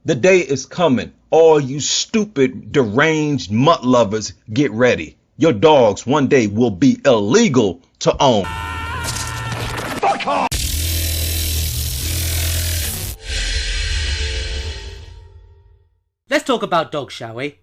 The day is coming. All you stupid, deranged mutt lovers, get ready. Your dogs one day will be illegal to own. Fuck off! Let's talk about dogs, shall we?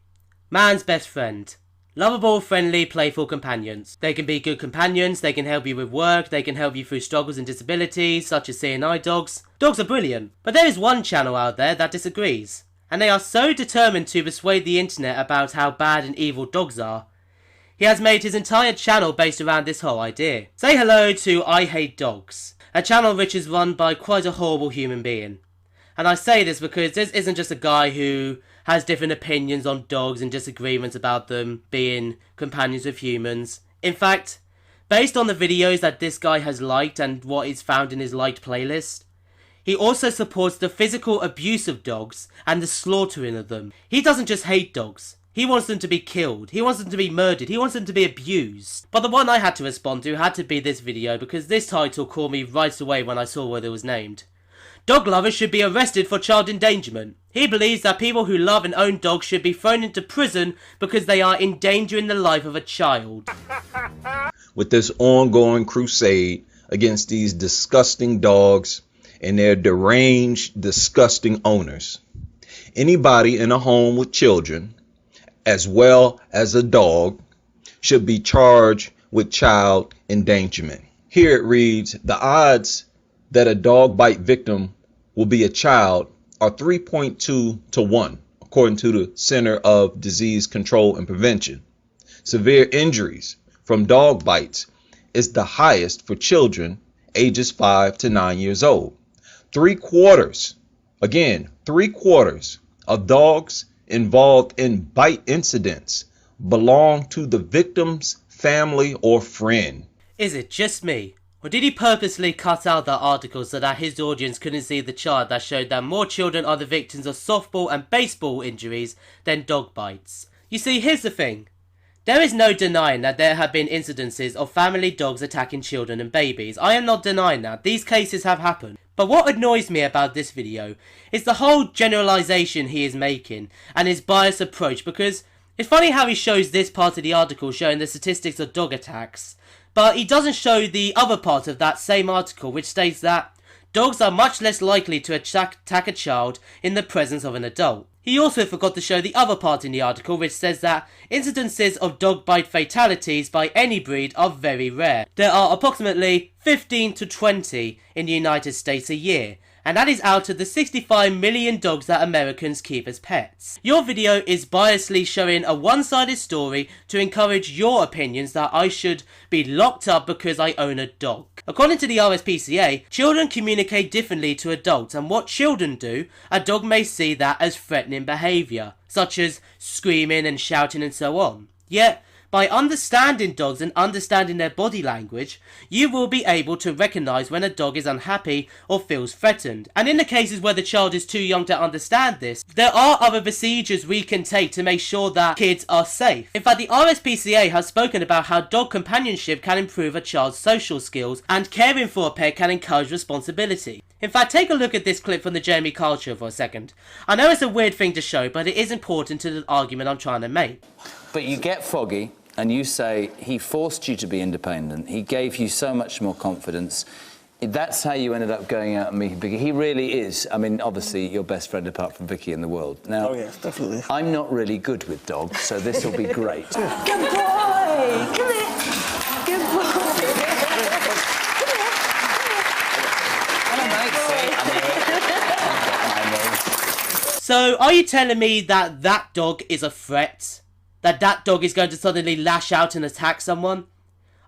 Man's best friend. Lovable, friendly, playful companions. They can be good companions, they can help you with work, they can help you through struggles and disabilities, such as seeing eye dogs. Dogs are brilliant. But there is one channel out there that disagrees. And they are so determined to persuade the internet about how bad and evil dogs are. He has made his entire channel based around this whole idea. Say hello to I Hate Dogs, a channel which is run by quite a horrible human being. And I say this because this isn't just a guy who has different opinions on dogs and disagreements about them being companions with humans. In fact, based on the videos that this guy has liked and what is found in his liked playlist, he also supports the physical abuse of dogs and the slaughtering of them. He doesn't just hate dogs. He wants them to be killed. He wants them to be murdered. He wants them to be abused. But the one I had to respond to had to be this video because this title caught me right away when I saw what it was named. Dog lovers should be arrested for child endangerment. He believes that people who love and own dogs should be thrown into prison because they are endangering the life of a child. With this ongoing crusade against these disgusting dogs and their deranged, disgusting owners, anybody in a home with children, as well as a dog, should be charged with child endangerment. Here it reads, the odds that a dog bite victim will be a child are 3.2 to 1, according to the Center of Disease Control and Prevention. Severe injuries from dog bites is the highest for children ages 5 to 9 years old. 3/4 of dogs involved in bite incidents belong to the victim's family or friend. Is it just me? Or did he purposely cut out that article so that his audience couldn't see the chart that showed that more children are the victims of softball and baseball injuries than dog bites? You see, here's the thing. There is no denying that there have been incidences of family dogs attacking children and babies. I am not denying that. These cases have happened. But what annoys me about this video is the whole generalization he is making and his biased approach, because it's funny how he shows this part of the article showing the statistics of dog attacks, but he doesn't show the other part of that same article which states that dogs are much less likely to attack a child in the presence of an adult. He also forgot to show the other part in the article which says that incidences of dog bite fatalities by any breed are very rare. There are approximately 15 to 20 in the United States a year, and that is out of the 65 million dogs that Americans keep as pets. Your video is biasly showing a one-sided story to encourage your opinions that I should be locked up because I own a dog. According to the RSPCA, children communicate differently to adults, and what children do, a dog may see that as threatening behaviour, such as screaming and shouting and so on. Yet, by understanding dogs and understanding their body language, you will be able to recognise when a dog is unhappy or feels threatened. And in the cases where the child is too young to understand this, there are other procedures we can take to make sure that kids are safe. In fact, the RSPCA has spoken about how dog companionship can improve a child's social skills and caring for a pet can encourage responsibility. In fact, take a look at this clip from the Jeremy Kyle show for a second. I know it's a weird thing to show, but it is important to the argument I'm trying to make. But you get Foggy and you say he forced you to be independent, he gave you so much more confidence. That's how you ended up going out and meeting Vicky. He really is, I mean, obviously your best friend apart from Vicky in the world. Now, oh yes, definitely. I'm not really good with dogs, so this will be great. Good boy! Come here! Good boy! So, are you telling me that that dog is a threat? That that dog is going to suddenly lash out and attack someone?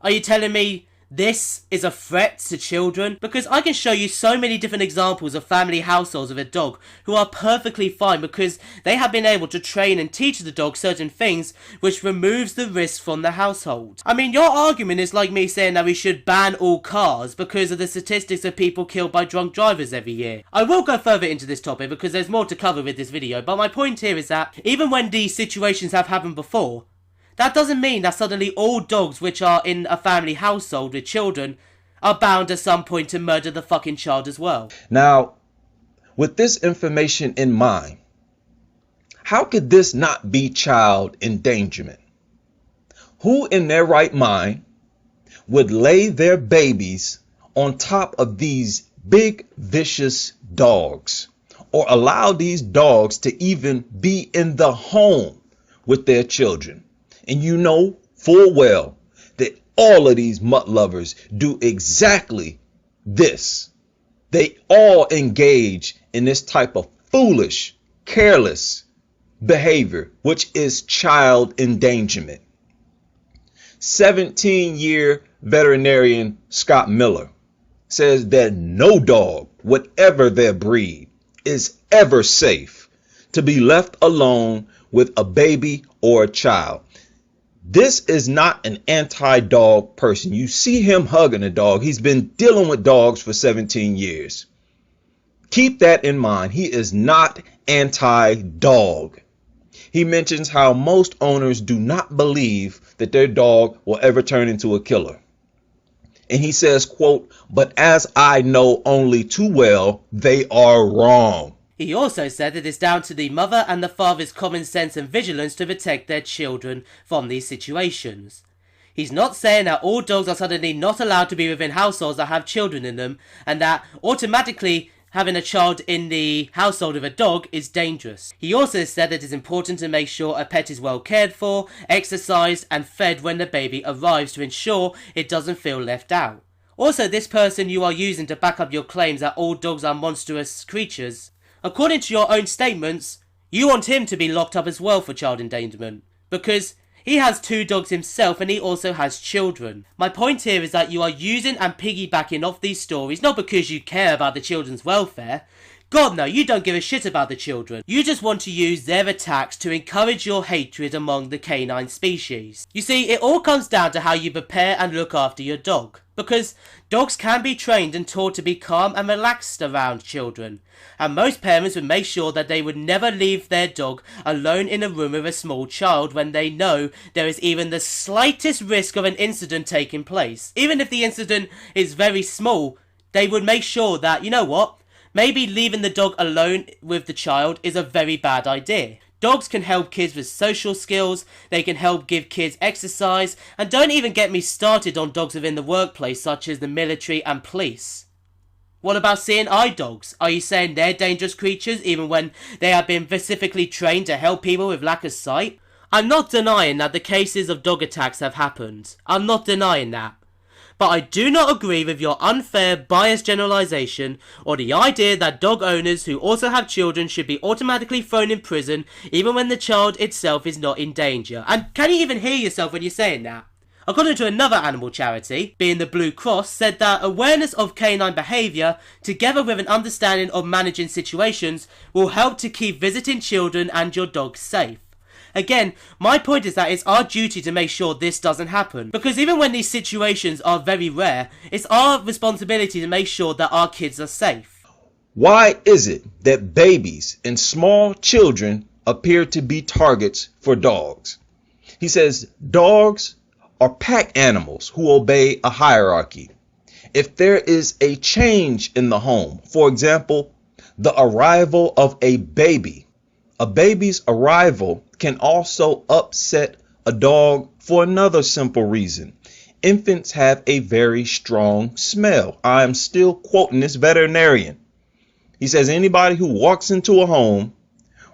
Are you telling me this is a threat to children? Because I can show you so many different examples of family households with a dog who are perfectly fine because they have been able to train and teach the dog certain things which removes the risk from the household. I mean, your argument is like me saying that we should ban all cars because of the statistics of people killed by drunk drivers every year. I will go further into this topic because there's more to cover with this video, but my point here is that even when these situations have happened before, that doesn't mean that suddenly all dogs which are in a family household with children are bound at some point to murder the fucking child as well. Now, with this information in mind, How could this not be child endangerment? Who in their right mind would lay their babies on top of these big, vicious dogs, or allow these dogs to even be in the home with their children? And you know full well that all of these mutt lovers do exactly this. They all engage in this type of foolish, careless behavior, which is child endangerment. 17-year veterinarian Scott Miller says that no dog, whatever their breed, is ever safe to be left alone with a baby or a child. This is not an anti-dog person. You see him hugging a dog. He's been dealing with dogs for 17 years. Keep that in mind. He is not anti-dog. He mentions how most owners do not believe that their dog will ever turn into a killer. And he says, quote, "But as I know only too well, they are wrong." He also said that it's down to the mother and the father's common sense and vigilance to protect their children from these situations. He's not saying that all dogs are suddenly not allowed to be within households that have children in them, and that automatically having a child in the household of a dog is dangerous. He also said that it's important to make sure a pet is well cared for, exercised and fed when the baby arrives to ensure it doesn't feel left out. Also, this person you are using to back up your claims that all dogs are monstrous creatures, according to your own statements, you want him to be locked up as well for child endangerment, because he has 2 dogs himself and he also has children. My point here is that you are using and piggybacking off these stories not because you care about the children's welfare. God no, you don't give a shit about the children. You just want to use their attacks to encourage your hatred among the canine species. You see, it all comes down to how you prepare and look after your dog. Because dogs can be trained and taught to be calm and relaxed around children. And most parents would make sure that they would never leave their dog alone in a room with a small child when they know there is even the slightest risk of an incident taking place. Even if the incident is very small, they would make sure that, you know what, maybe leaving the dog alone with the child is a very bad idea. Dogs can help kids with social skills, they can help give kids exercise, and don't even get me started on dogs within the workplace such as the military and police. What about seeing eye dogs? Are you saying they're dangerous creatures even when they have been specifically trained to help people with lack of sight? I'm not denying that the cases of dog attacks have happened. I'm not denying that. But I do not agree with your unfair, biased generalization or the idea that dog owners who also have children should be automatically thrown in prison even when the child itself is not in danger. And can you even hear yourself when you're saying that? According to another animal charity, being the Blue Cross, said that awareness of canine behaviour, together with an understanding of managing situations, will help to keep visiting children and your dog safe. Again, my point is that it's our duty to make sure this doesn't happen. Because even when these situations are very rare, it's our responsibility to make sure that our kids are safe. Why is it that babies and small children appear to be targets for dogs? He says dogs are pack animals who obey a hierarchy. If there is a change in the home, for example, the arrival of a baby's arrival can also upset a dog for another simple reason. Infants have a very strong smell. I am still quoting this veterinarian. He says anybody who walks into a home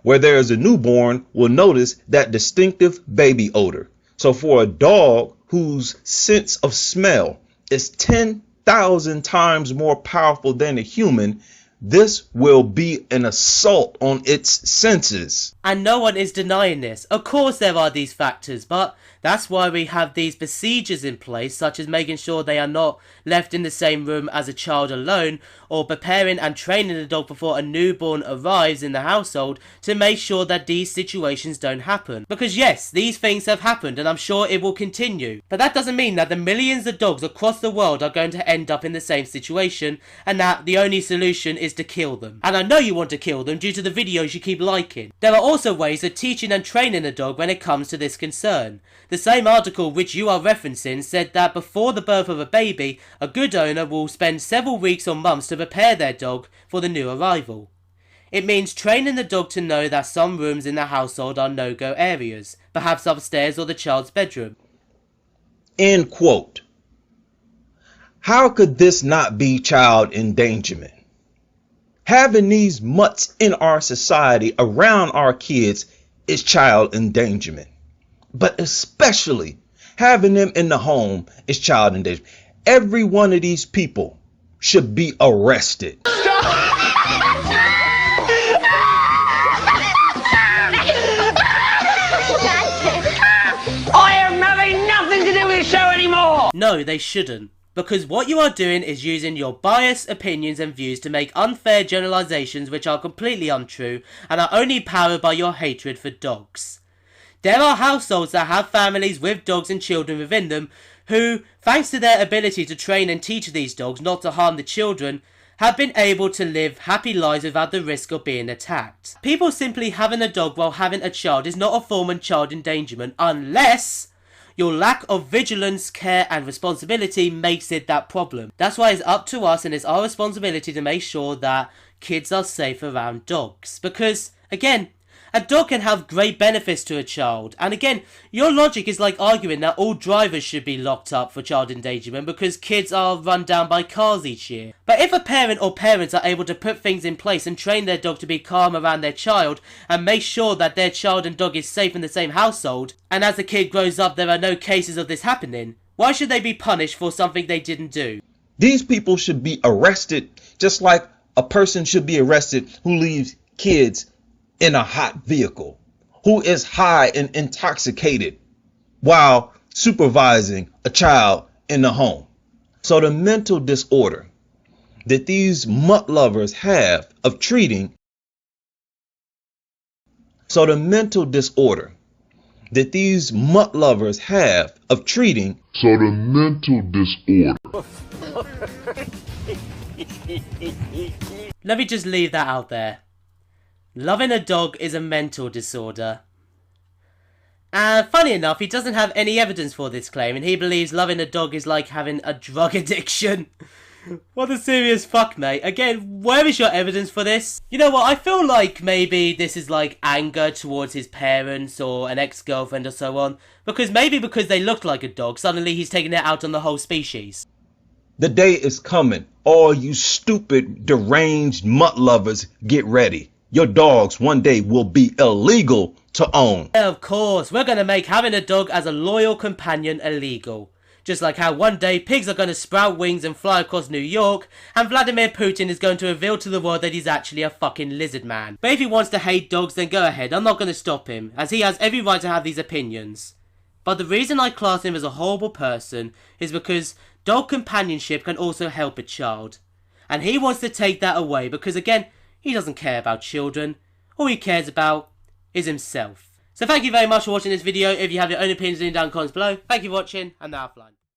where there is a newborn will notice that distinctive baby odor. So for a dog whose sense of smell is 10,000 times more powerful than a human, this will be an assault on its senses. And no one is denying this. Of course there are these factors, but that's why we have these procedures in place, such as making sure they are not left in the same room as a child alone, or preparing and training the dog before a newborn arrives in the household to make sure that these situations don't happen. Because yes, these things have happened and I'm sure it will continue. But that doesn't mean that the millions of dogs across the world are going to end up in the same situation and that the only solution is to kill them. And I know you want to kill them due to the videos you keep liking. There are also ways of teaching and training a dog when it comes to this concern. The same article which you are referencing said that before the birth of a baby, a good owner will spend several weeks or months to prepare their dog for the new arrival. It means training the dog to know that some rooms in the household are no-go areas, perhaps upstairs or the child's bedroom. End quote. How could this not be child endangerment? Having these mutts in our society around our kids is child endangerment. But especially having them in the home is child endangerment. Every one of these people should be arrested. I am having nothing to do with the show anymore! No, they shouldn't. Because what you are doing is using your biased opinions and views to make unfair generalizations which are completely untrue and are only powered by your hatred for dogs. There are households that have families with dogs and children within them who, thanks to their ability to train and teach these dogs not to harm the children, have been able to live happy lives without the risk of being attacked. People simply having a dog while having a child is not a form of child endangerment unless your lack of vigilance, care and responsibility makes it that problem. That's why it's up to us and it's our responsibility to make sure that kids are safe around dogs. Because, again, a dog can have great benefits to a child. And again, your logic is like arguing that all drivers should be locked up for child endangerment because kids are run down by cars each year. But if a parent or parents are able to put things in place and train their dog to be calm around their child and make sure that their child and dog is safe in the same household, and as the kid grows up there are no cases of this happening, why should they be punished for something they didn't do? These people should be arrested just like a person should be arrested who leaves kids in a hot vehicle, who is high and intoxicated while supervising a child in the home. So the mental disorder that these mutt lovers have of treating So the mental disorder that these mutt lovers have of treating Let me just leave that out there. Loving a dog is a mental disorder. And funny enough, he doesn't have any evidence for this claim, and he believes loving a dog is like having a drug addiction. What a serious fuck, mate. Again, where is your evidence for this? You know what, I feel like maybe this is like anger towards his parents or an ex-girlfriend or so on. Because they looked like a dog, suddenly he's taking it out on the whole species. The day is coming. All you stupid, deranged mutt lovers, get ready. Your dogs one day will be illegal to own. Yeah, of course, we're gonna make having a dog as a loyal companion illegal. Just like how one day pigs are gonna sprout wings and fly across New York, and Vladimir Putin is going to reveal to the world that he's actually a fucking lizard man. But if he wants to hate dogs, then go ahead, I'm not gonna stop him, as he has every right to have these opinions. But the reason I class him as a horrible person is because dog companionship can also help a child. And he wants to take that away because, again, he doesn't care about children. All he cares about is himself. So thank you very much for watching this video. If you have your own opinions, leave them down in the comments below. Thank you for watching, and now offline.